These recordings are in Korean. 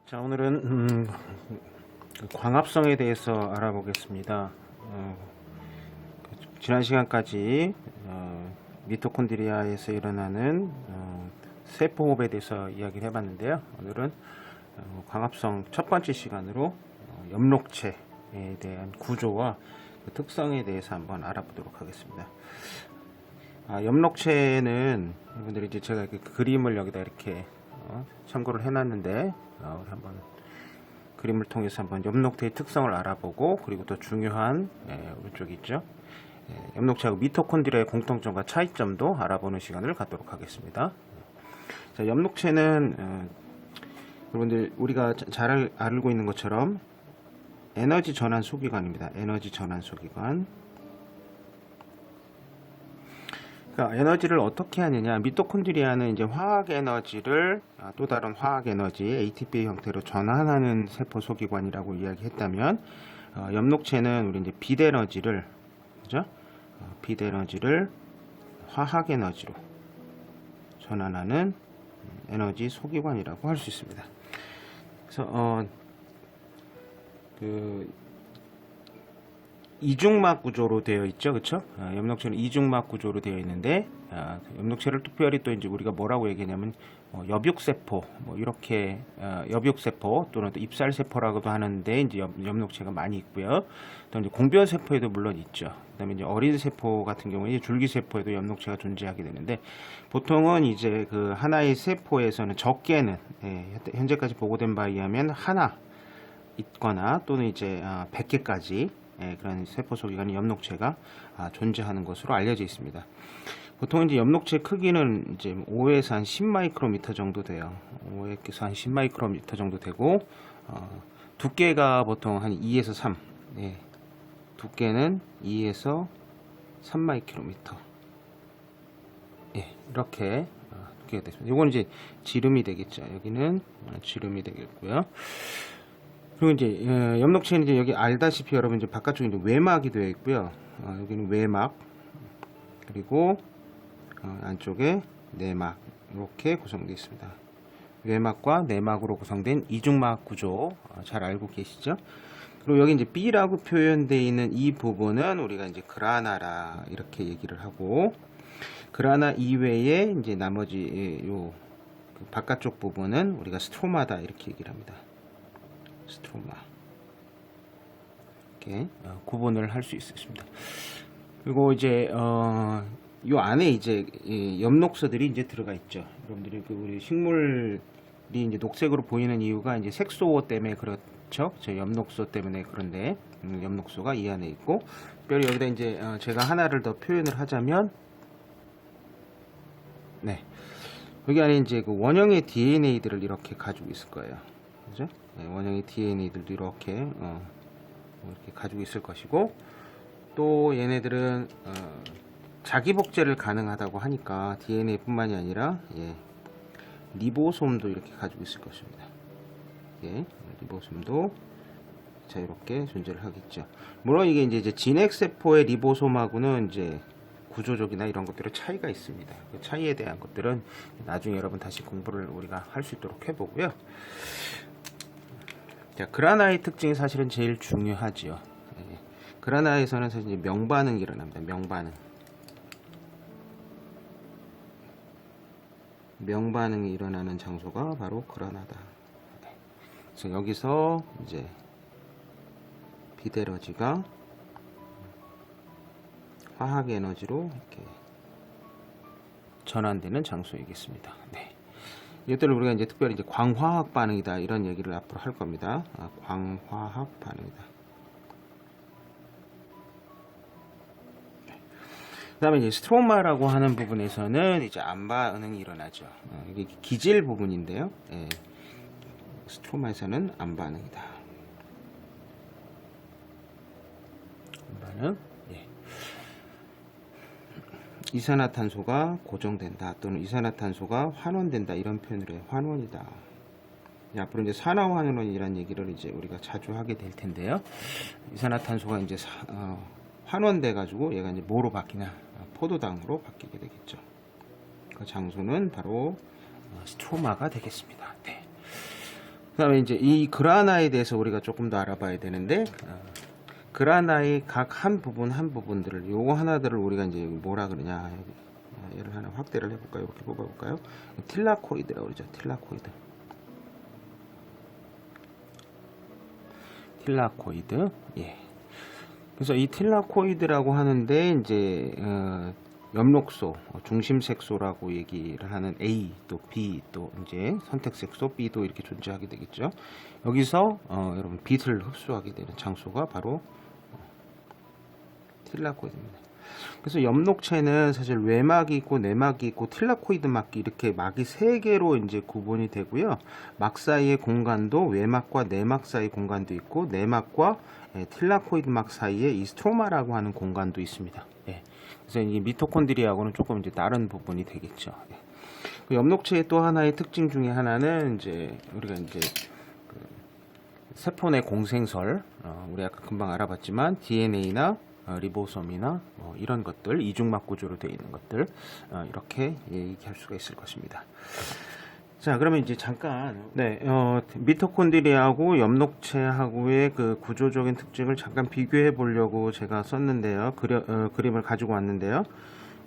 자, 오늘은 광합성에 대해서 알아보겠습니다. 지난 시간까지 미토콘드리아에서 일어나는 세포호흡에 대해서 이야기를 해봤는데요. 오늘은 광합성 첫 번째 시간으로 엽록체에 대한 구조와 그 특성에 대해서 한번 알아보도록 하겠습니다. 엽록체는 여러분들이 이제 제가 그 그림을 여기다 이렇게 참고를 해놨는데 우리 한번 그림을 통해서 한번 엽록체의 특성을 알아보고, 그리고 또 중요한 오른쪽에 있죠, 엽록체하고 미토콘드리아의 공통점과 차이점도 알아보는 시간을 갖도록 하겠습니다. 자, 엽록체는 여러분들 우리가 잘 알고 있는 것처럼 에너지 전환 소기관입니다. 에너지 전환 소기관. 그러니까 에너지를 어떻게 하느냐, 미토콘드리아는 이제 화학 에너지를 또 다른 화학 에너지 ATP 형태로 전환하는 세포 소기관이라고 이야기했다면, 엽록체는 우리 이제 빛 에너지를, 그죠? 빛 에너지를 화학 에너지로 전환하는 에너지 소기관이라고 할 수 있습니다. 그래서 이중막 구조로 되어 있죠, 그렇죠? 엽록체는 이중막 구조로 되어 있는데, 엽록체를 특별히 또 이제 우리가 뭐라고 얘기하냐면 엽육세포, 뭐 이렇게 엽육세포 또는 또 입살세포라고도 하는데, 이제 엽록체가 많이 있고요. 또 이제 공변세포에도 물론 있죠. 그다음에 이제 어린 세포 같은 경우에 이제 줄기세포에도 엽록체가 존재하게 되는데, 보통은 이제 그 하나의 세포에서는 적게는, 현재까지 보고된 바에 의하면 하나 있거나 또는 이제 100개까지 그런 세포 소기관이 엽록체가 존재하는 것으로 알려져 있습니다. 보통 이제 엽록체 크기는 이제 5에서 한 10마이크로미터 정도 돼요. 5에서 한 10마이크로미터 정도 되고, 두께가 보통 한 2에서 3, 두께는 2에서 3마이크로미터, 이렇게 두께가 됐습니다. 이건 이제 지름이 되겠죠. 여기는 지름이 되겠고요. 그리고 이제 엽록체는 이제 여기 알다시피 여러분 이제 바깥쪽에 이제 외막이 되어 있고요. 여기는 외막, 그리고 안쪽에 내막, 이렇게 구성되어 있습니다. 외막과 내막으로 구성된 이중막 구조 잘 알고 계시죠? 그리고 여기 이제 B라고 표현되어 있는 이 부분은 우리가 이제 그라나라 이렇게 얘기를 하고, 그라나 이외에 이제 나머지 요 그 바깥쪽 부분은 우리가 스트로마다 이렇게 얘기를 합니다. 스트로마, 이렇게 구분을 할 수 있습니다. 그리고 이제 요 안에 이제 엽록소들이 이제 들어가 있죠. 여러분들이 그 우리 식물이 이제 녹색으로 보이는 이유가 이제 색소 때문에 그렇죠. 저 엽록소 때문에. 그런데 엽록소가 이 안에 있고, 특별히 여기다 이제 제가 하나를 더 표현을 하자면, 여기 안에 이제 그 원형의 DNA들을 이렇게 가지고 있을 거예요. 그죠? 원형의 DNA들도 이렇게 가지고 있을 것이고, 또 얘네들은 자기 복제를 가능하다고 하니까 DNA 뿐만이 아니라 리보솜도 이렇게 가지고 있을 것입니다. 리보솜도 이렇게 존재를 하겠죠. 물론 이게 이제 진핵세포의 리보솜하고는 이제 구조적이나 이런 것들의 차이가 있습니다. 그 차이에 대한 것들은 나중에 여러분 다시 공부를 우리가 할 수 있도록 해보고요. 자, 그라나의 특징이 사실은 제일 중요하지요. 그라나에서는 사실 명반응이 일어납니다. 명반응이 일어나는 장소가 바로 그라나다. 그래서 여기서 이제 빛 에너지가 화학 에너지로 이렇게 전환되는 장소이겠습니다. 이것들을 우리가 이제 특별히 이제 광화학 반응이다, 이런 얘기를 앞으로 할 겁니다. 광화학 반응이다. 그 다음에 이제 스트로마라고 하는 부분에서는 이제 암반응이 일어나죠. 이게 기질 부분인데요. 스트로마에서는 암반응이다. 암반응. 이산화탄소가 고정된다, 또는 이산화탄소가 환원된다, 이런 표현을 해요. 환원이다. 앞으로 이제 산화환원이라는 얘기를 이제 우리가 자주 하게 될 텐데요. 이산화탄소가 이제 환원돼 가지고 얘가 이제 뭐로 바뀌냐, 포도당으로 바뀌게 되겠죠. 그 장소는 바로 스트로마가 되겠습니다. 그다음에 이제 이 그라나에 대해서 우리가 조금 더 알아봐야 되는데, 그라나의 각 한 부분 한 부분들을 요거 하나들을 우리가 이제 뭐라 그러냐, 얘를 하나 확대를 해볼까요? 이렇게 뽑아볼까요? 틸라코이드라고 그러죠. 틸라코이드. 틸라코이드. 예. 그래서 이 틸라코이드라고 하는데 이제 엽록소, 중심색소라고 얘기를 하는 A 또 B 또 이제 선택색소 B도 이렇게 존재하게 되겠죠. 여기서 여러분 빛을 흡수하게 되는 장소가 바로 틸라코이드입니다. 그래서 엽록체는 사실 외막이 있고 내막이 있고 틸라코이드 막이 이렇게 막이 세 개로 이제 구분이 되고요. 막 사이의 공간도 외막과 내막 사이 공간도 있고 내막과 틸라코이드 막 사이에 이 스트로마라고 하는 공간도 있습니다. 예. 그래서 이 미토콘드리아하고는 조금 이제 다른 부분이 되겠죠. 예. 그 엽록체의 또 하나의 특징 중에 하나는 이제 우리가 이제 그 세포 내 공생설, 우리 아까 금방 알아봤지만 DNA나 리보솜이나 뭐 이런 것들, 이중막 구조로 되어 있는 것들, 이렇게 얘기할 수가 있을 것입니다. 자, 그러면 이제 잠깐 미토콘드리아하고 엽록체하고의 그 구조적인 특징을 잠깐 비교해 보려고 제가 썼는데요. 그림을 가지고 왔는데요.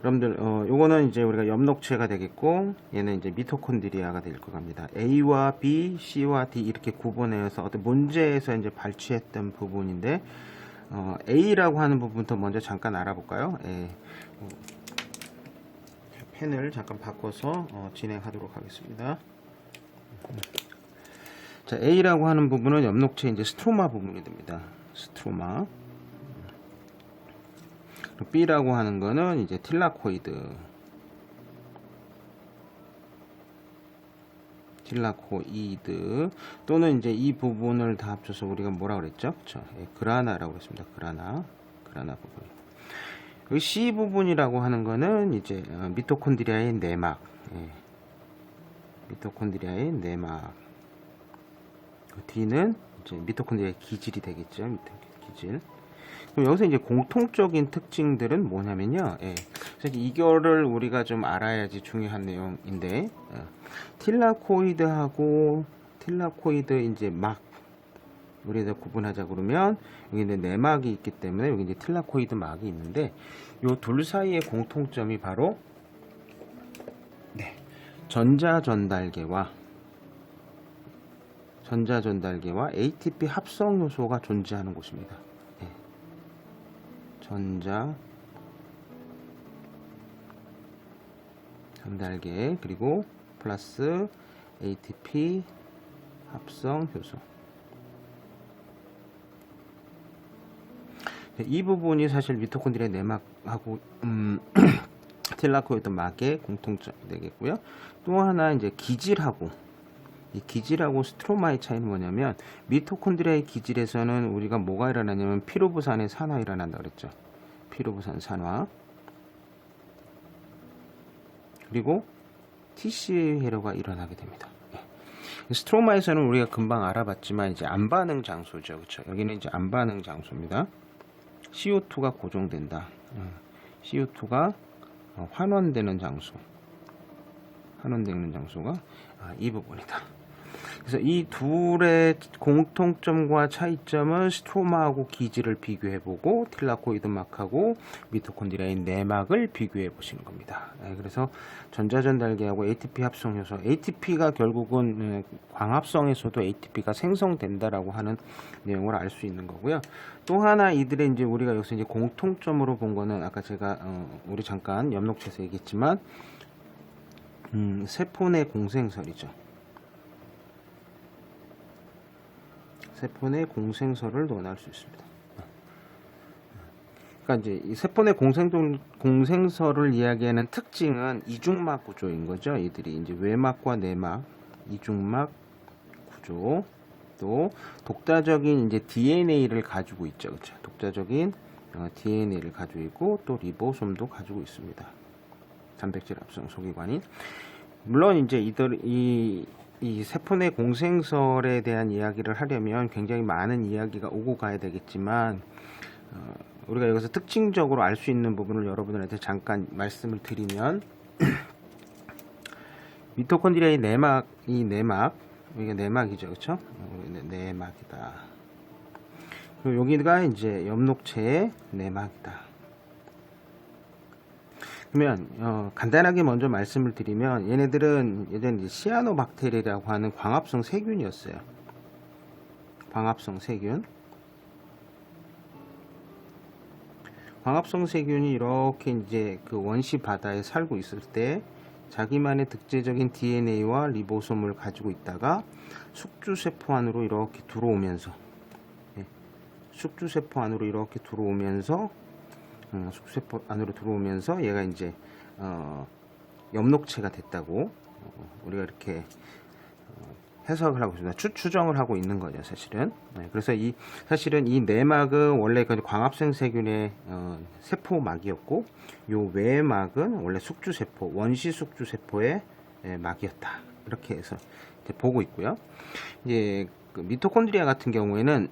여러분들 요거는 이제 우리가 엽록체가 되겠고, 얘는 이제 미토콘드리아가 될 것 같습니다. A와 B, C와 D 이렇게 구분해서 어떤 문제에서 이제 발췌했던 부분인데, A라고 하는 부분부터 먼저 잠깐 알아볼까요? 펜을 잠깐 바꿔서 진행하도록 하겠습니다. 자, A라고 하는 부분은 엽록체 이제 스트로마 부분이 됩니다. 스트로마. B라고 하는 거는 이제 틸라코이드. 또는 이제 이 부분을 다 합쳐서 우리가 뭐라 그랬죠? 그쵸? 그라나라고 했습니다. 그라나 부분. 여기 C 부분이라고 하는 거는 이제 미토콘드리아의 내막. 미토콘드리아의 내막. D는 이제 미토콘드리아의 기질이 되겠죠. 기질. 그럼 여기서 이제 공통적인 특징들은 뭐냐면요. 그래서 이거를 우리가 좀 알아야지 중요한 내용인데, 틸라코이드하고 틸라코이드 이제 막 우리가 구분하자 그러면 여기 이제 내막이 있기 때문에 여기 이제 틸라코이드 막이 있는데, 요 둘 사이의 공통점이 바로 전자전달계와 ATP 합성 요소가 존재하는 곳입니다. 전달계 그리고 플러스 ATP 합성 효소. 이 부분이 사실 미토콘드리아 내막하고 틸라코이드 막의 공통점이 되겠고요. 또 하나 이제 기질하고 스트로마의 차이는 뭐냐면, 미토콘드리아의 기질에서는 우리가 뭐가 일어나냐면 피로부산의 산화 일어난다 그랬죠. 피로부산 산화. 그리고 TCA 회로가 일어나게 됩니다. 스트로마에서는 우리가 금방 알아봤지만 이제 안반응 장소죠. 그렇죠? 여기는 이제 안반응 장소입니다. CO2가 고정된다. CO2가 환원되는 장소가 이 부분이다. 그래서 이 둘의 공통점과 차이점은 스트로마하고 기질을 비교해보고 틸라코이드 막하고 미토콘드리아의 내막을 비교해 보시는 겁니다. 그래서 전자전달계하고 ATP 합성 요소, ATP가 결국은 광합성에서도 ATP가 생성된다라고 하는 내용을 알 수 있는 거고요. 또 하나 이들의 이제 우리가 여기서 이제 공통점으로 본 거는 아까 제가 우리 잠깐 엽록체에서 얘기했지만 세포 내 공생설이죠. 세포 내 공생설을 논할 수 있습니다. 그러니까 이제 이 세포 내 공생설을 이야기하는 특징은 이중막 구조인 거죠. 이들이 이제 외막과 내막, 이중막 구조, 또 독자적인 이제 DNA를 가지고 있죠. 그렇죠? 독자적인 DNA를 가지고 있고 또 리보솜도 가지고 있습니다. 단백질 합성 소기관인. 물론 이제 이 세포 내 공생설에 대한 이야기를 하려면 굉장히 많은 이야기가 오고 가야 되겠지만, 우리가 여기서 특징적으로 알 수 있는 부분을 여러분들한테 잠깐 말씀을 드리면, 미토콘드리아의 내막, 이게 내막이죠, 그렇죠? 내막이다. 그리고 여기가 이제 엽록체의 내막이다. 그러면 간단하게 먼저 말씀을 드리면 얘네들은 예전에 시아노박테리아라고 하는 광합성 세균이었어요. 광합성 세균. 광합성 세균이 이렇게 이제 그 원시 바다에 살고 있을 때 자기만의 특징적인 DNA와 리보솜을 가지고 있다가 숙주세포 안으로 이렇게 들어오면서 숙주세포 안으로 이렇게 들어오면서 숙주세포 안으로 들어오면서 얘가 이제 엽록체가 됐다고 우리가 이렇게 해석을 하고 있습니다. 추정을 하고 있는 거죠, 사실은. 그래서 사실은 이 내막은 원래 그 광합성 세균의 세포막이었고, 요 외막은 원래 숙주세포, 원시 숙주세포의 막이었다. 이렇게 해서 이제 보고 있고요. 이제 그 미토콘드리아 같은 경우에는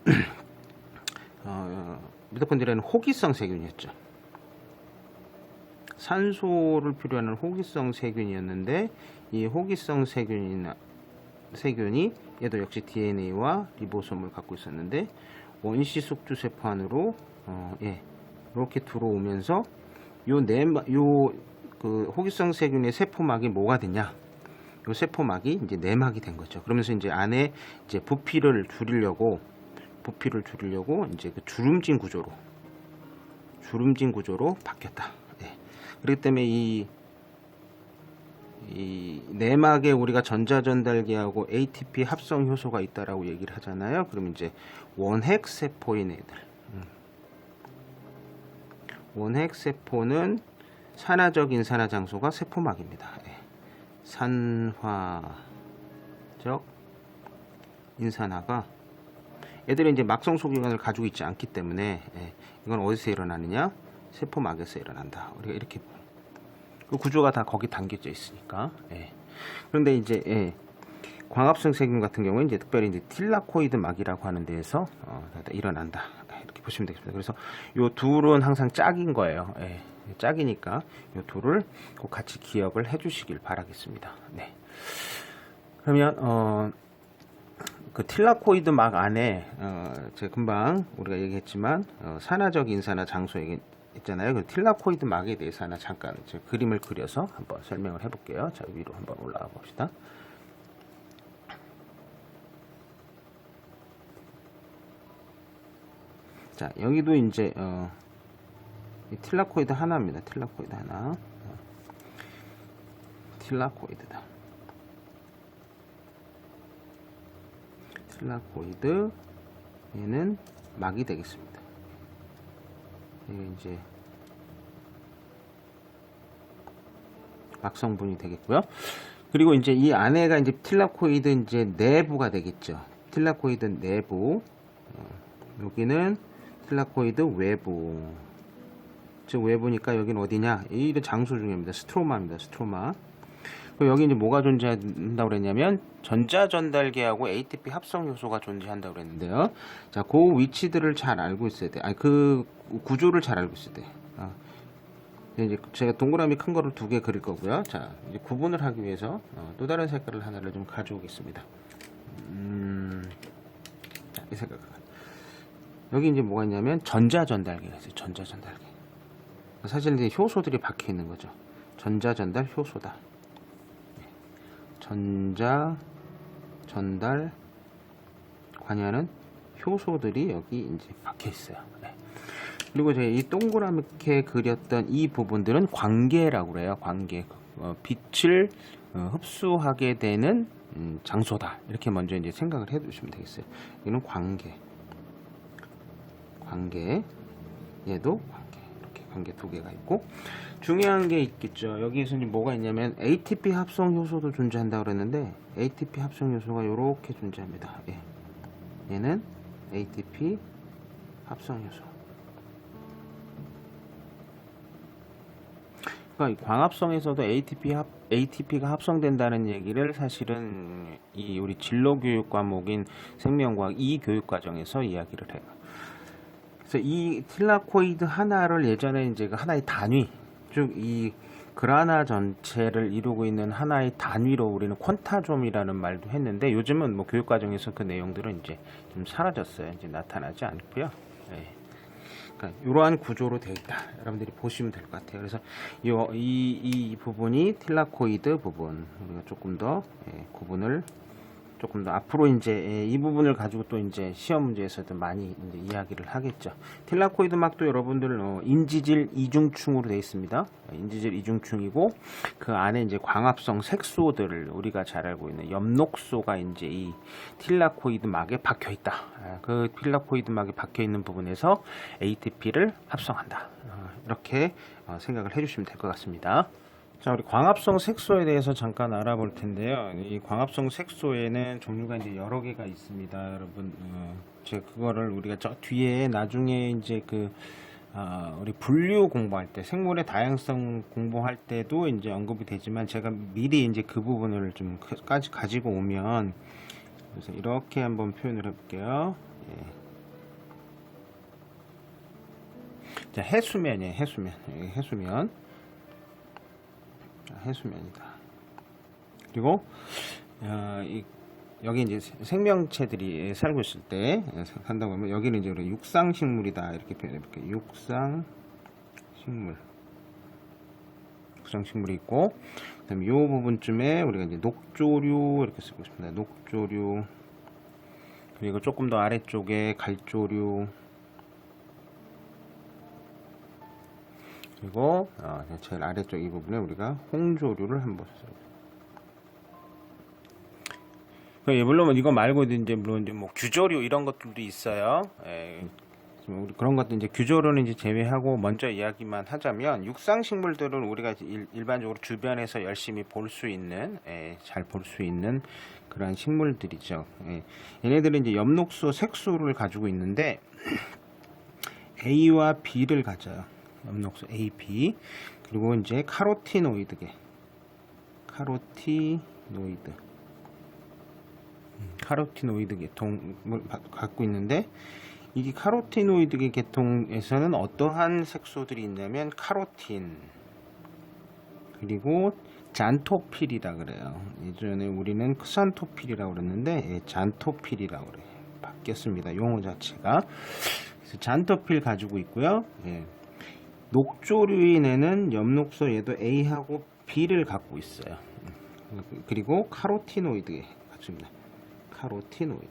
미토콘드리아는 호기성 세균이었죠. 산소를 필요하는 호기성 세균이었는데 이 호기성 세균이 얘도 역시 DNA와 리보솜을 갖고 있었는데 원시 숙주세포 안으로 이렇게 들어오면서 그 호기성 세균의 세포막이 뭐가 되냐? 요 세포막이 이제 내막이 된 거죠. 그러면서 이제 안에 이제 부피를 줄이려고 이제 그 주름진 구조로 바뀌었다. 그렇기 때문에 이 내막에 우리가 전자전달기하고 ATP 합성 효소가 있다라고 얘기를 하잖아요. 그러면 이제 원핵 세포인 애들. 원핵 세포는 산화적 인산화 장소가 세포막입니다. 산화적 인산화가 애들은 이제 막성 소기관을 가지고 있지 않기 때문에 이건 어디서 일어나느냐? 세포막에서 일어난다. 우리가 이렇게 그 구조가 다 거기 담겨져 있으니까. 그런데 이제 광합성 세균 같은 경우에 이제 특별히 이제 틸라코이드 막이라고 하는 데에서 일어난다. 이렇게 보시면 되겠습니다. 그래서 요 둘은 항상 짝인 거예요. 짝이니까 요 둘을 꼭 같이 기억을 해주시길 바라겠습니다. 그러면 그 틸라코이드 막 안에 제가 금방 우리가 얘기했지만 산화적 인산화 장소 있잖아요. 그 틸라코이드 막에 대해서 하나 잠깐 그림을 그려서 한번 설명을 해볼게요. 자, 위로 한번 올라가 봅시다. 자, 여기도 이제 틸라코이드 하나입니다. 틸라코이드 하나. 틸라코이드다. 틸라코이드 얘는 막이 되겠습니다. 이게 이제 막성분이 되겠고요. 그리고 이제 이 안에가 이제 틸라코이드 이제 내부가 되겠죠. 틸라코이드 내부. 여기는 틸라코이드 외부. 즉 외부니까 여기는 어디냐? 이 장소 중입니다. 스트로마입니다. 스트로마. 여기 이제 뭐가 존재한다고 그랬냐면 전자전달계하고 ATP 합성 요소가 존재한다고 그랬는데요. 자, 그 위치들을 잘 알고 있어야 돼. 그 구조를 잘 알고 있어야 돼. 이제 제가 동그라미 큰 거를 2개 그릴 거고요. 자, 이제 구분을 하기 위해서 또 다른 색깔을 하나를 좀 가져오겠습니다. 자, 이 색깔. 여기 이제 뭐가 있냐면 전자전달계가 있어요. 전자전달계. 사실 이제 효소들이 박혀 있는 거죠. 전자전달 효소다. 전자 전달 관여하는 효소들이 여기 이제 박혀 있어요. 그리고 제가 이 동그랗게 그렸던 이 부분들은 광계라고 그래요. 광계. 빛을 흡수하게 되는 장소다. 이렇게 먼저 이제 생각을 해 두시면 되겠어요. 이는 광계. 얘도 광계. 이렇게 광계 2개가 있고, 중요한 게 있겠죠. 여기서 이제 뭐가 있냐면 ATP 합성 효소도 존재한다고 그랬는데 ATP 합성 효소가 이렇게 존재합니다. 얘는 ATP 합성 효소. 그러니까 광합성에서도 ATP가 합성된다는 얘기를 사실은 이 우리 진로 교육 과목인 생명과학 이 교육 과정에서 이야기를 해요. 그래서 이 틸라코이드 하나를 예전에 이제 하나의 단위, 즉 이 그라나 전체를 이루고 있는 하나의 단위로 우리는 퀀타좀이라는 말도 했는데 요즘은 뭐 교육과정에서 그 내용들은 이제 좀 사라졌어요. 이제 나타나지 않고요. 예. 그러니까 이러한 구조로 되어 있다. 여러분들이 보시면 될 것 같아요. 그래서 이 부분이 틸라코이드 부분 우리가 조금 더 구분을 조금 더 앞으로 이제 이 부분을 가지고 또 이제 시험 문제에서도 많이 이제 이야기를 하겠죠. 틸라코이드 막도 여러분들 인지질 이중충으로 되어 있습니다. 인지질 이중충이고 그 안에 이제 광합성 색소들을 우리가 잘 알고 있는 엽록소가 이제 이 틸라코이드 막에 박혀 있다. 그 틸라코이드 막에 박혀 있는 부분에서 ATP를 합성한다. 이렇게 생각을 해주시면 될 것 같습니다. 자, 우리 광합성 색소에 대해서 잠깐 알아볼 텐데요. 이 광합성 색소에는 종류가 이제 여러 개가 있습니다, 여러분. 제가 그거를 우리가 저 뒤에 나중에 이제 우리 분류 공부할 때, 생물의 다양성 공부할 때도 이제 언급이 되지만 제가 미리 이제 그 부분을 좀 가지고 오면 그래서 이렇게 한번 표현을 해볼게요. 예. 자, 해수면이에요, 해수면. 해수면. 해수면이다. 그리고 여기 이제 생명체들이 살고 있을 때 산다고 하면 여기는 이제 우리 육상식물이다 이렇게 표현해 볼게요. 육상식물이 있고 그다음에 이 부분쯤에 우리가 이제 녹조류 이렇게 쓰고 있습니다. 녹조류 그리고 조금 더 아래쪽에 갈조류 그리고 제일 아래쪽 이 부분에 우리가 홍조류를 한번 써요. 물론 이거 말고도 이제 물론 이제 뭐 규조류 이런 것들도 있어요. 우리 그런 것도 이제 규조류는 이제 제외하고 먼저 이야기만 하자면 육상식물들은 우리가 일반적으로 주변에서 열심히 볼 수 있는 잘 볼 수 있는 그런 식물들이죠. 얘네들은 이제 엽록소 색소를 가지고 있는데 A와 B를 가져요. 엽록소 A, B 그리고 이제 카로티노이드 계통을 갖고 있는데 이 카로티노이드 계통에서는 어떠한 색소들이 있냐면 카로틴 그리고 잔토필이라 그래요. 예전에 우리는 크산토필이라고 그랬는데 잔토필이라고 그래요. 바뀌었습니다. 용어 자체가. 그래서 잔토필 가지고 있고요. 녹조류인에는 엽록소 얘도 A하고 B를 갖고 있어요. 그리고 카로티노이드 같습니다. 카로티노이드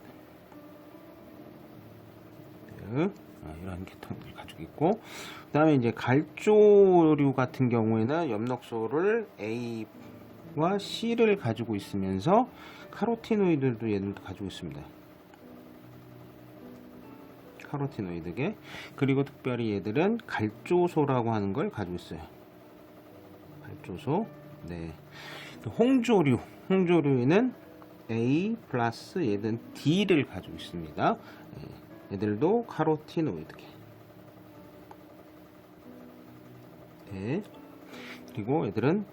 이런 계통을 가지고 있고 그 다음에 이제 갈조류 같은 경우에는 엽록소를 A와 C를 가지고 있으면서 카로티노이드도 얘들도 가지고 있습니다. 카로티노이드계 그리고 특별히 얘들은 갈조소라고 하는 걸 가지고 있어요. 갈조소. 네. 홍조류에는 A 플러스 얘들은 D를 가지고 있습니다. 얘들도 카로티노이드계. 네. 그리고 얘들은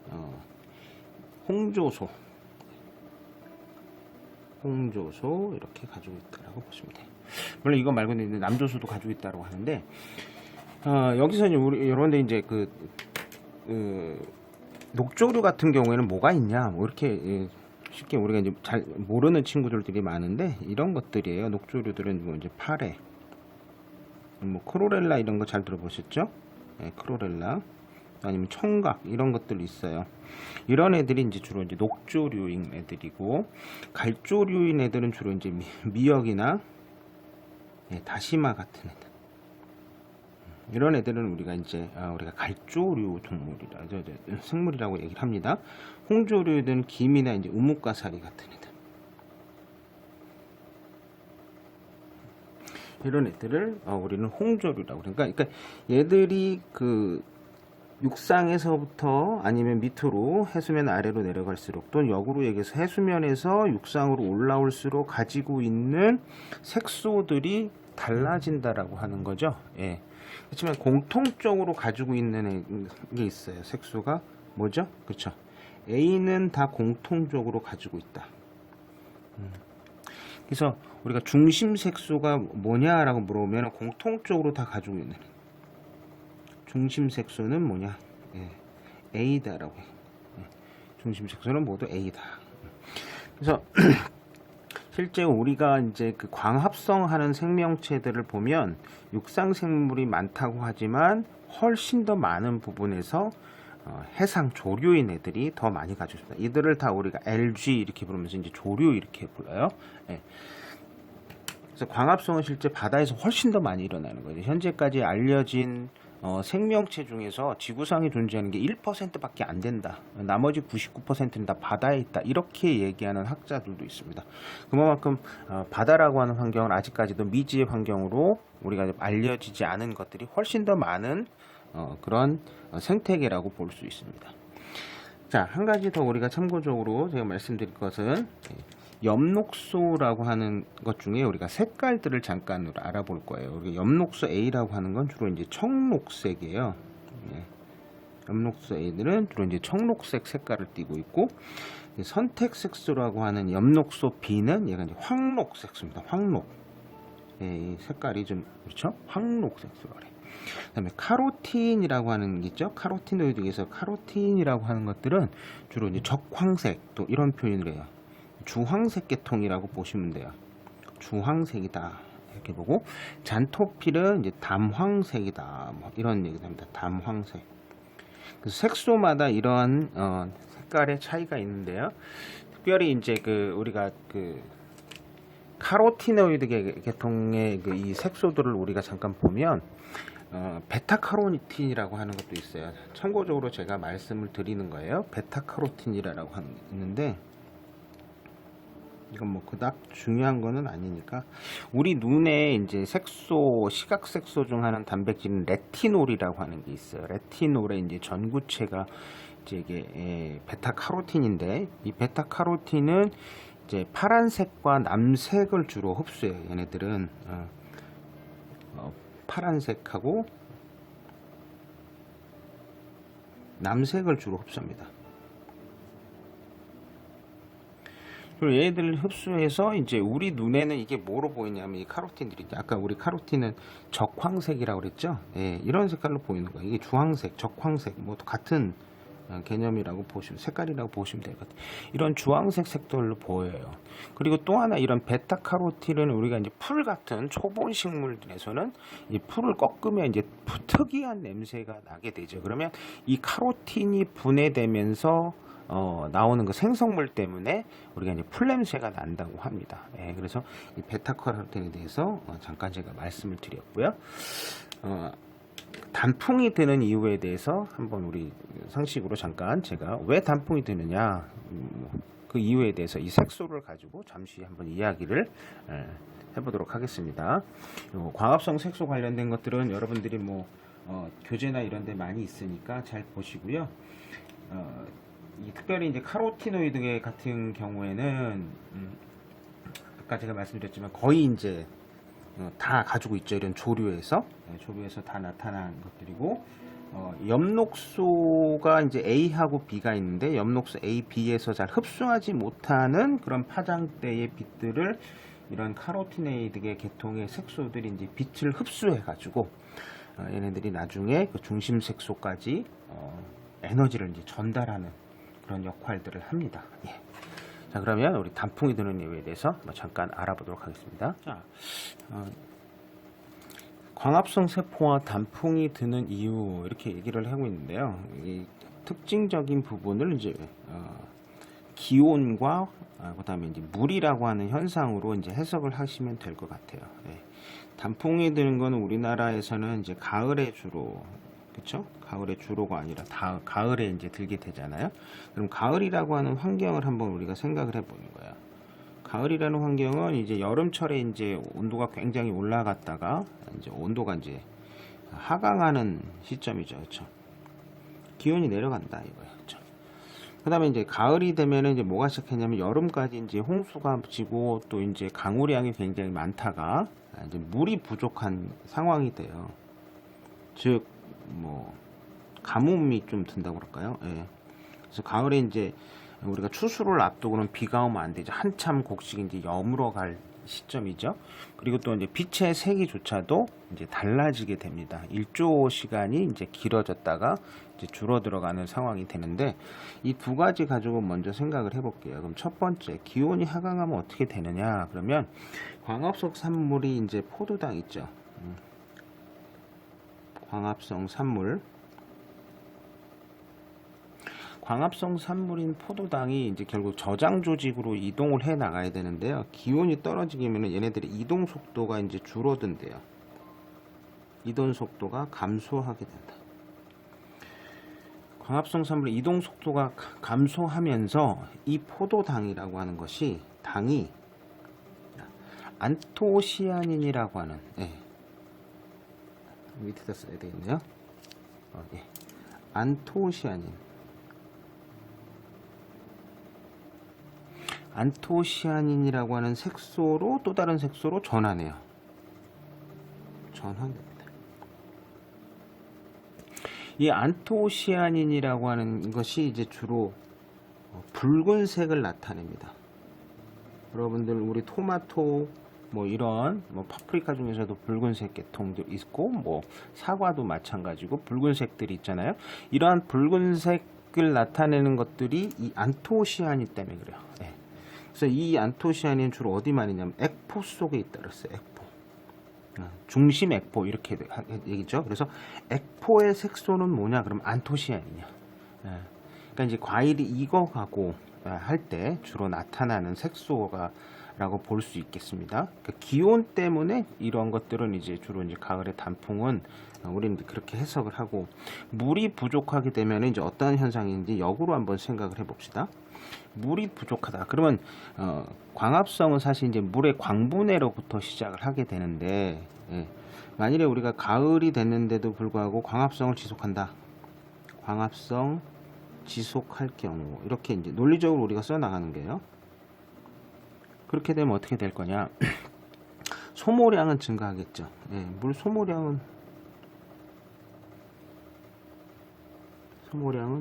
홍조소 이렇게 가지고 있다라고 보시면 돼요. 물론 이거 말고는 남조소도 가지고 있다고 하는데 여기서 이제 우리 여러분들 이제 녹조류 같은 경우에는 뭐가 있냐 뭐 이렇게 쉽게 우리가 이제 잘 모르는 친구들이 많은데 이런 것들이에요. 녹조류들은 뭐 이제 파래, 뭐 크로렐라 이런 거 잘 들어보셨죠? 네, 크로렐라 아니면 청각 이런 것들이 있어요. 이런 애들이 이제 주로 이제 녹조류인 애들이고 갈조류인 애들은 주로 이제 미역이나 다시마 같은 애들. 이런 애들은 우리가 이제 우리가 갈조류 동물이라 생물이라고 얘기를 합니다. 홍조류는 김이나 이제 우뭇가사리 같은 애들. 이런 애들을 우리는 홍조류라고 그러니까 얘들이 육상에서부터 아니면 밑으로 해수면 아래로 내려갈수록 또는 역으로 얘기해서 해수면에서 육상으로 올라올수록 가지고 있는 색소들이 달라진다라고 하는 거죠. 예. 그렇지만 공통적으로 가지고 있는 게 있어요. 색소가 뭐죠? 그렇죠. A는 다 공통적으로 가지고 있다. 그래서 우리가 중심 색소가 뭐냐라고 물어보면 공통적으로 다 가지고 있는 중심 색소는 뭐냐? 예. A다라고 해. 중심 색소는 모두 A다. 그래서 실제 우리가 이제 그 광합성하는 생명체들을 보면 육상 생물이 많다고 하지만 훨씬 더 많은 부분에서 해상 조류인 애들이 더 많이 가지고 있습니다. 이들을 다 우리가 LG 이렇게 부르면서 이제 조류 이렇게 불러요. 예. 그래서 광합성은 실제 바다에서 훨씬 더 많이 일어나는 거예요. 현재까지 알려진 생명체 중에서 지구상에 존재하는 게 1%밖에 안 된다. 나머지 99%는 다 바다에 있다. 이렇게 얘기하는 학자들도 있습니다. 그만큼 바다라고 하는 환경은 아직까지도 미지의 환경으로 우리가 알려지지 않은 것들이 훨씬 더 많은 그런 생태계라고 볼 수 있습니다. 자, 한 가지 더 우리가 참고적으로 제가 말씀드릴 것은 엽록소라고 하는 것 중에 우리가 색깔들을 잠깐 알아볼 거예요. 우리가 엽록소 A라고 하는 건 주로 이제 청록색이에요. 엽록소 A들은 주로 이제 청록색 색깔을 띠고 있고, 선택색소라고 하는 엽록소 B는 얘가 이제 황록색소입니다. 황록. 이 색깔이 좀 그렇죠? 황록색소라 그래. 그다음에 카로틴이라고 하는 게 있죠. 카로티노이드에서 카로틴이라고 하는 것들은 주로 이제 적황색 또 이런 표현을 해요. 주황색 계통이라고 보시면 돼요. 주황색이다 이렇게 보고, 잔토필은 이제 담황색이다 뭐 이런 얘기를 합니다. 담황색. 그래서 색소마다 이러한 색깔의 차이가 있는데요. 특별히 이제 우리가 카로티노이드 계통의 이 색소들을 우리가 잠깐 보면 베타카로틴이라고 하는 것도 있어요. 참고적으로 제가 말씀을 드리는 거예요. 베타카로틴이라고 하는 게 있는데, 이건 뭐 그닥 중요한 거는 아니니까, 우리 눈에 이제 색소, 시각 색소 중 하나는 단백질은 레티놀이라고 하는 게 있어요. 레티놀의 이제 전구체가 이제 이게 베타카로틴인데, 이 베타카로틴은 이제 파란색과 남색을 주로 흡수해요. 얘네들은 파란색하고 남색을 주로 흡수합니다. 그리고 얘들을 흡수해서 이제 우리 눈에는 이게 뭐로 보이냐면, 이 카로틴들이, 아까 우리 카로틴은 적황색이라고 그랬죠. 예, 이런 색깔로 보이는 거예요. 이게 주황색, 적황색 뭐 같은 개념이라고 보시면, 색깔이라고 보시면 될 것 같아요. 이런 주황색 색깔로 보여요. 그리고 또 하나, 이런 베타카로틴은 우리가 이제 풀 같은 초본 식물들에서는 이 풀을 꺾으면 이제 특이한 냄새가 나게 되죠. 그러면 이 카로틴이 분해되면서 나오는 그 생성물 때문에 우리가 이제 풀 냄새가 난다고 합니다. 예, 그래서 이 베타카로틴에 대해서 잠깐 제가 말씀을 드렸고요. 단풍이 드는 이유에 대해서 한번 우리 상식으로 잠깐 제가 왜 단풍이 드느냐, 그 이유에 대해서 이 색소를 가지고 잠시 한번 이야기를 해보도록 하겠습니다. 광합성 색소 관련된 것들은 여러분들이 뭐 교재나 이런 데 많이 있으니까 잘 보시고요. 특별히 이제 카로티노이드 같은 경우에는 아까 제가 말씀드렸지만 거의 이제 다 가지고 있죠. 이런 조류에서 다 나타난 것들이고, 엽록소가 이제 A하고 B가 있는데, 엽록소 A, B에서 잘 흡수하지 못하는 그런 파장대의 빛들을 이런 카로티네이드의 계통의 색소들이 이제 빛을 흡수해 가지고 얘네들이 나중에 그 중심 색소까지 에너지를 이제 전달하는 그런 역할들을 합니다. 예. 자, 그러면 우리 단풍이 드는 이유에 대해서 잠깐 알아보도록 하겠습니다. 자, 광합성 세포와 단풍이 드는 이유, 이렇게 얘기를 하고 있는데요. 이 특징적인 부분을 이제 기온과 그다음에 이제 물이라고 하는 현상으로 이제 해석을 하시면 될 것 같아요. 네. 단풍이 드는 거는 우리나라에서는 이제 가을에 주로, 그쵸? 가을에 주로가 아니라 가을에 이제 들게 되잖아요. 그럼 가을이라고 하는 환경을 한번 우리가 생각을 해보는 거예요. 가을이라는 환경은 이제 여름철에 이제 온도가 굉장히 올라갔다가 이제 온도가 이제 하강하는 시점이죠. 그렇죠? 기온이 내려간다 이거예요. 그렇죠? 그다음에 이제 가을이 되면은 이제 뭐가 시작했냐면, 여름까지 이제 홍수가 지고 또 이제 강우량이 굉장히 많다가 이제 물이 부족한 상황이 돼요. 즉 뭐 가뭄이 좀 든다고 그럴까요? 예. 그래서 가을에 이제 우리가 추수를 앞두고는 비가 오면 안 되죠. 한참 곡식이 이제 여물어 갈 시점이죠. 그리고 또 이제 빛의 세기조차도 이제 달라지게 됩니다. 일조 시간이 이제 길어졌다가 이제 줄어들어가는 상황이 되는데, 이 두 가지 가지고 먼저 생각을 해볼게요. 그럼 첫 번째, 기온이 하강하면 어떻게 되느냐? 그러면 광합성 산물이 이제 포도당 있죠. 광합성 산물. 광합성 산물인 포도당이 이제 결국 저장 조직으로 이동을 해 나가야 되는데요. 기온이 떨어지면 얘네들의 이동 속도가 이제 줄어든대요. 이동 속도가 감소하게 된다. 광합성 산물의 이동 속도가 감소하면서 이 포도당이라고 하는 것이 당이 안토시아닌이라고 하는, 밑에다 써야 되겠네요. 안토시아닌이라고 하는 색소로 또 다른 색소로 전환해요. 전환됩니다. 이 안토시아닌이라고 하는 것이 이제 주로 붉은색을 나타냅니다. 여러분들 우리 토마토 뭐 이런 파프리카 중에서도 붉은색 계통도 있고, 뭐 사과도 마찬가지고 붉은색들이 있잖아요. 이러한 붉은색을 나타내는 것들이 이 안토시아닌 때문에 그래요. 그래서 이 안토시아닌은 주로 어디 많이 있냐면 액포 속에 있다 그랬어요. 액포. 중심 액포 이렇게 얘기죠. 그래서 액포의 색소는 뭐냐? 그럼 안토시아닌이야. 그러니까 이제 과일이 익어가고 할 때 주로 나타나는 색소가 라고 볼 수 있겠습니다. 그러니까 기온 때문에 이런 것들은 이제 주로 이제 가을의 단풍은 우리는 그렇게 해석을 하고, 물이 부족하게 되면 이제 어떤 현상인지 역으로 한번 생각을 해봅시다. 물이 부족하다. 그러면 광합성은 사실 이제 물의 광분해로부터 시작을 하게 되는데, 만일에 우리가 가을이 됐는데도 불구하고 광합성을 지속한다. 광합성 지속할 경우 이렇게 이제 논리적으로 우리가 써 나가는 거예요. 그렇게 되면 어떻게 될 거냐? 소모량은 증가하겠죠. 물 소모량은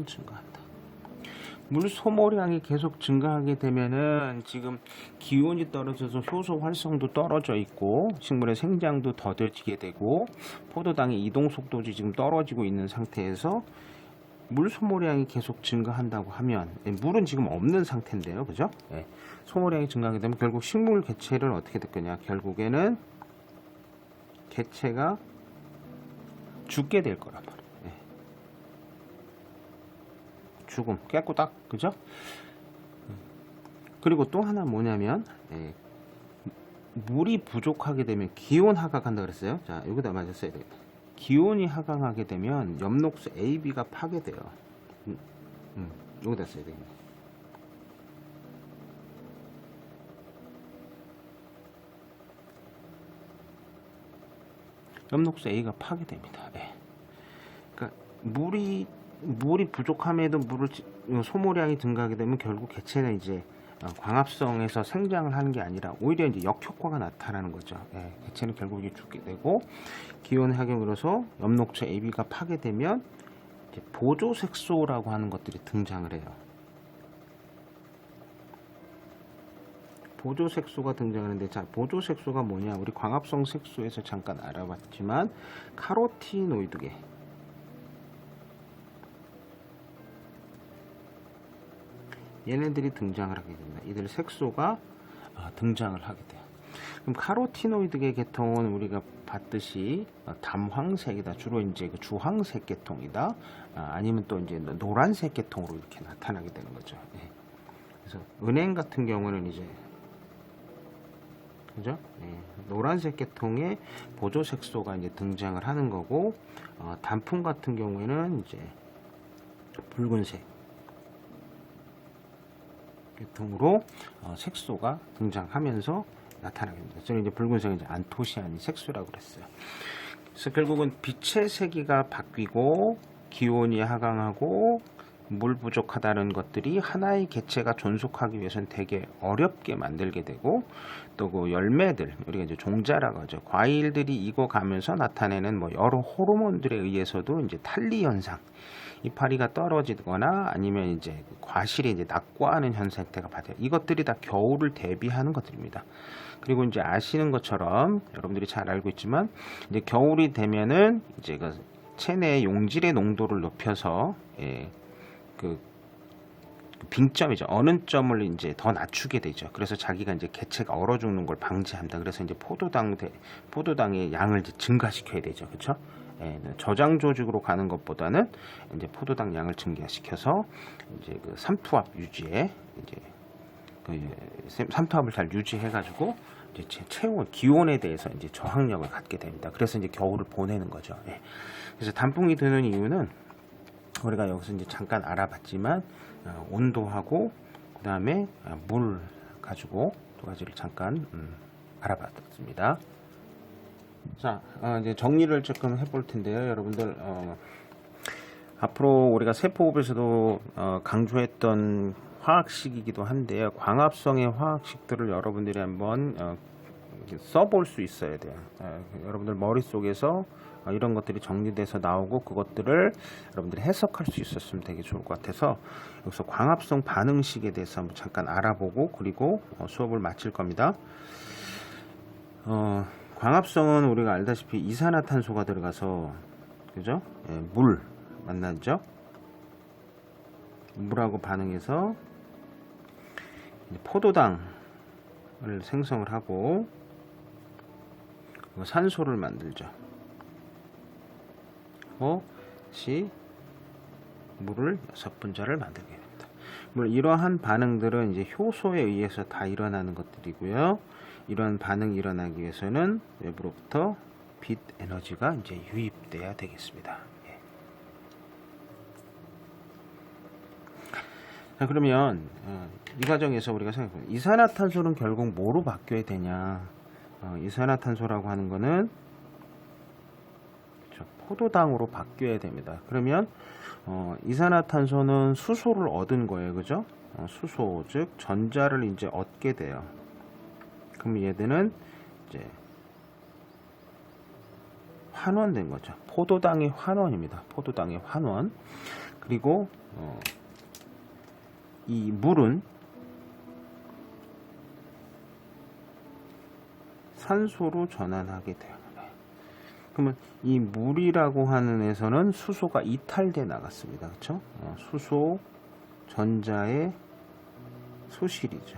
증가한다. 물 소모량이 계속 증가하게 되면은 지금 기온이 떨어져서 효소 활성도 떨어져 있고 식물의 생장도 더뎌지게 되고 포도당의 이동 속도도 지금 떨어지고 있는 상태에서 물 소모량이 계속 증가한다고 하면, 물은 지금 없는 상태인데요, 그죠? 소모량이 증가하게 되면 결국 식물 개체를 어떻게 될 거냐? 결국에는 개체가 죽게 될 거란 말이에요. 죽음, 깨꼬닥, 그죠? 그리고 또 하나 뭐냐면, 물이 부족하게 되면 기온 하강한다 그랬어요. 자, 여기다 맞았어야 되겠다. 기온이 하강하게 되면 엽록소 AB가 파괴돼요. 여기다 써야 되겠네. 엽록소 A가 파괴됩니다. 그러니까 물이 부족함에도 소모량이 증가하게 되면 결국 개체는 이제 광합성에서 생장을 하는 게 아니라 오히려 이제 역효과가 나타나는 거죠. 개체는 결국 이제 죽게 되고, 기온 하강으로서 엽록소 AB가 파괴되면 이제 보조색소라고 하는 것들이 등장을 해요. 보조색소가 등장하는데, 자, 보조색소가 뭐냐? 우리 광합성 색소에서 잠깐 알아봤지만 카로티노이드계, 얘네들이 등장을 하게 됩니다. 이들 색소가 등장을 하게 돼요. 그럼 카로티노이드계 계통은 우리가 봤듯이 담황색이다. 주로 이제 그 주황색 계통이다. 아니면 또 이제 노란색 계통으로 이렇게 나타나게 되는 거죠. 그래서 은행 같은 경우는 이제, 그죠? 노란색 계통의 보조 색소가 이제 등장을 하는 거고, 단풍 같은 경우에는 이제 붉은색 계통으로 색소가 등장하면서 나타나게 됩니다. 저는 이제 붉은색은 이제 안토시아닌 색소라고 그랬어요. 그래서 결국은 빛의 세기가 바뀌고 기온이 하강하고 물 부족하다는 것들이 하나의 개체가 존속하기 위해서는 되게 어렵게 만들게 되고, 또 그 열매들, 우리가 이제 종자라고 하죠. 과일들이 익어가면서 나타내는 뭐 여러 호르몬들에 의해서도 이제 탈리 현상, 이파리가 떨어지거나 아니면 이제 과실이 이제 낙과하는 현상태가 발생. 이것들이 다 겨울을 대비하는 것들입니다. 그리고 이제 아시는 것처럼 여러분들이 잘 알고 있지만 이제 겨울이 되면은 이제 그 체내 용질의 농도를 높여서 그 빙점이죠. 어느 점을 이제 더 낮추게 되죠. 그래서 자기가 이제 개체가 얼어 죽는 걸 방지합니다. 그래서 이제 포도당의 양을 이제 증가시켜야 되죠. 그렇죠? 저장 조직으로 가는 것보다는 이제 포도당 양을 증가시켜서 이제 그 삼투압 유지에 이제 그 삼투압을 잘 유지해 가지고 이제 체온 기온에 대해서 이제 저항력을 갖게 됩니다. 그래서 이제 겨울을 보내는 거죠. 그래서 단풍이 드는 이유는 우리가 여기서 이제 잠깐 알아봤지만 온도하고 그 다음에 물 가지고 두 가지를 잠깐 알아봤습니다. 자, 이제 정리를 조금 해볼 텐데요, 여러분들. 앞으로 우리가 세포호흡에서도 강조했던 화학식이기도 한데요, 광합성의 화학식들을 여러분들이 한번 써볼 수 있어야 돼요. 여러분들 머릿속에서 이런 것들이 정리돼서 나오고 그것들을 여러분들이 해석할 수 있었으면 되게 좋을 것 같아서 여기서 광합성 반응식에 대해서 한번 잠깐 알아보고 그리고 수업을 마칠 겁니다. 광합성은 우리가 알다시피 이산화탄소가 들어가서, 그죠? 물 만나죠? 물하고 반응해서 포도당을 생성을 하고 산소를 만들죠. 시 물을 6분자를 만들게 됩니다. 물론 이러한 반응들은 이제 효소에 의해서 다 일어나는 것들이고요. 이런 반응이 일어나기 위해서는 외부로부터 빛 에너지가 이제 유입돼야 되겠습니다. 자, 그러면 이 과정에서 우리가 생각해보면 이산화탄소는 결국 뭐로 바뀌어야 되냐? 이산화탄소라고 하는 거는 포도당으로 바뀌어야 됩니다. 그러면 이산화탄소는 수소를 얻은 거예요, 그죠? 수소, 즉 전자를 이제 얻게 돼요. 그럼 얘들은 이제 환원된 거죠. 포도당의 환원입니다. 포도당의 환원. 그리고 이 물은 산소로 전환하게 돼요. 그러면 이 물이라고 하는 에서는 수소가 이탈돼 나갔습니다. 그렇죠? 수소 전자의 소실이죠.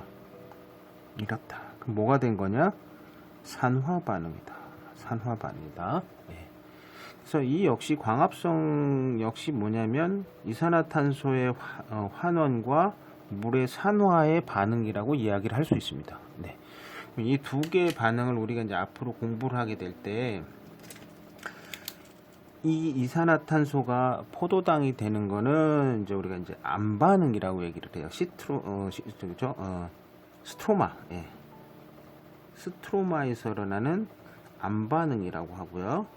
이렇다. 그럼 뭐가 된 거냐? 산화 반응이다. 산화 반응이다. 그래서 이 역시 광합성 역시 뭐냐면 이산화탄소의 환원과 물의 산화의 반응이라고 이야기를 할 수 있습니다. 이 두 개의 반응을 우리가 이제 앞으로 공부를 하게 될 때 이 이산화탄소가 포도당이 되는 거는 이제 우리가 이제 암반응이라고 얘기를 해요. 스트로마, 스트로마에서 일어나는 암반응이라고 하고요.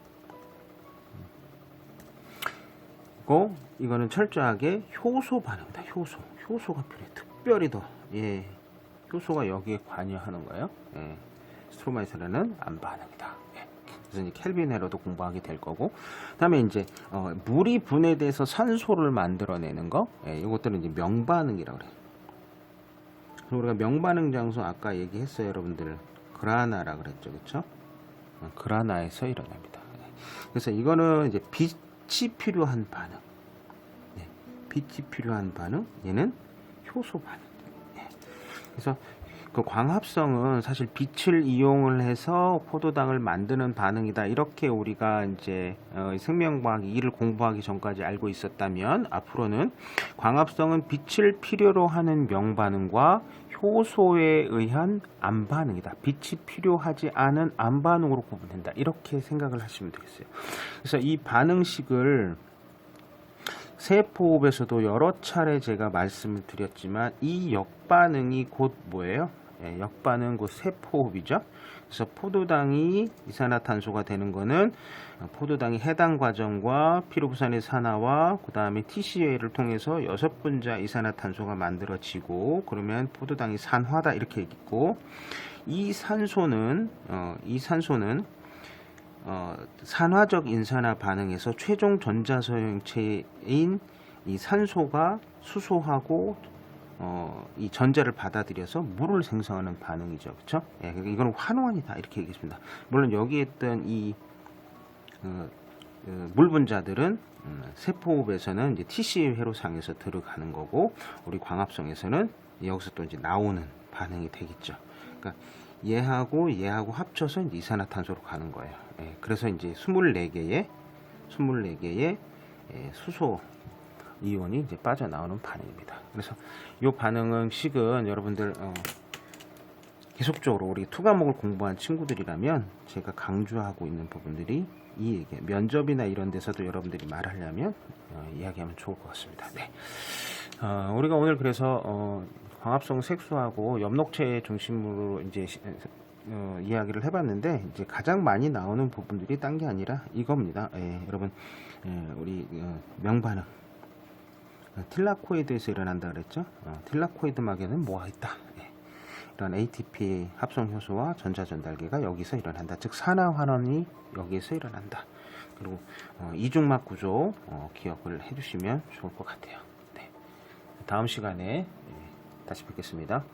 그리고 이거는 철저하게 효소 반응이다. 효소가 필요해. 특별히 더 효소가 여기에 관여하는 거예요. 스트로마에서 일어나는 암반응이다. 그래서 이제 켈빈 헤러도 공부하게 될 거고, 그다음에 이제 물이 분해돼서 산소를 만들어내는 거, 이것들은 이제 명반응이라고 그래요. 그리고 우리가 명반응 장소 아까 얘기했어요, 여러분들. 그라나라 그랬죠, 그렇죠? 그라나에서 일어납니다. 그래서 이거는 이제 빛이 필요한 반응, 빛이 필요한 반응, 얘는 효소 반응. 그래서 그 광합성은 사실 빛을 이용을 해서 포도당을 만드는 반응이다. 이렇게 우리가 이제 생명과학 2를 공부하기 전까지 알고 있었다면, 앞으로는 광합성은 빛을 필요로 하는 명반응과 효소에 의한 암반응이다. 빛이 필요하지 않은 암반응으로 구분된다. 이렇게 생각을 하시면 되겠어요. 그래서 이 반응식을 세포호흡에서도 여러 차례 제가 말씀을 드렸지만 이 역반응이 곧 뭐예요? 역반응 그 세포호흡이죠. 그래서 포도당이 이산화탄소가 되는 거는 포도당이 해당 과정과 피로부산의 산화와 그 다음에 TCA를 통해서 6분자 이산화탄소가 만들어지고, 그러면 포도당이 산화다 이렇게 있고, 이 산소는 산화적 인산화 반응에서 최종 전자소형체인 이 산소가 수소하고 이 전자를 받아들여서 물을 생성하는 반응이죠, 그렇죠? 예, 이거는 환원이다 이렇게 얘기했습니다. 물론 여기에 있던 이 물 분자들은 세포호흡에서는 이제 TCA 회로상에서 들어가는 거고, 우리 광합성에서는 여기서 또 이제 나오는 반응이 되겠죠. 그러니까 얘하고 합쳐서 이제 이산화탄소로 가는 거예요. 예, 그래서 이제 24개의 수소 이온이 이제 빠져나오는 반응입니다. 그래서 이 반응은 식은 여러분들 계속적으로 우리 투과목을 공부한 친구들이라면 제가 강조하고 있는 부분들이 이 얘기, 면접이나 이런 데서도 여러분들이 말하려면 이야기하면 좋을 것 같습니다. 네. 우리가 오늘 그래서 광합성 색소하고 엽록체 중심으로 이제 이야기를 해봤는데, 이제 가장 많이 나오는 부분들이 딴 게 아니라 이겁니다. 예, 여러분, 우리 명반응 틸라코이드에서 일어난다 그랬죠. 틸라코이드막에는 뭐가 있다. 예. 이런 ATP 합성 효소와 전자 전달계가 여기서 일어난다. 즉 산화 환원이 여기에서 일어난다. 그리고 이중막 구조 기억을 해주시면 좋을 것 같아요. 네. 다음 시간에 다시 뵙겠습니다.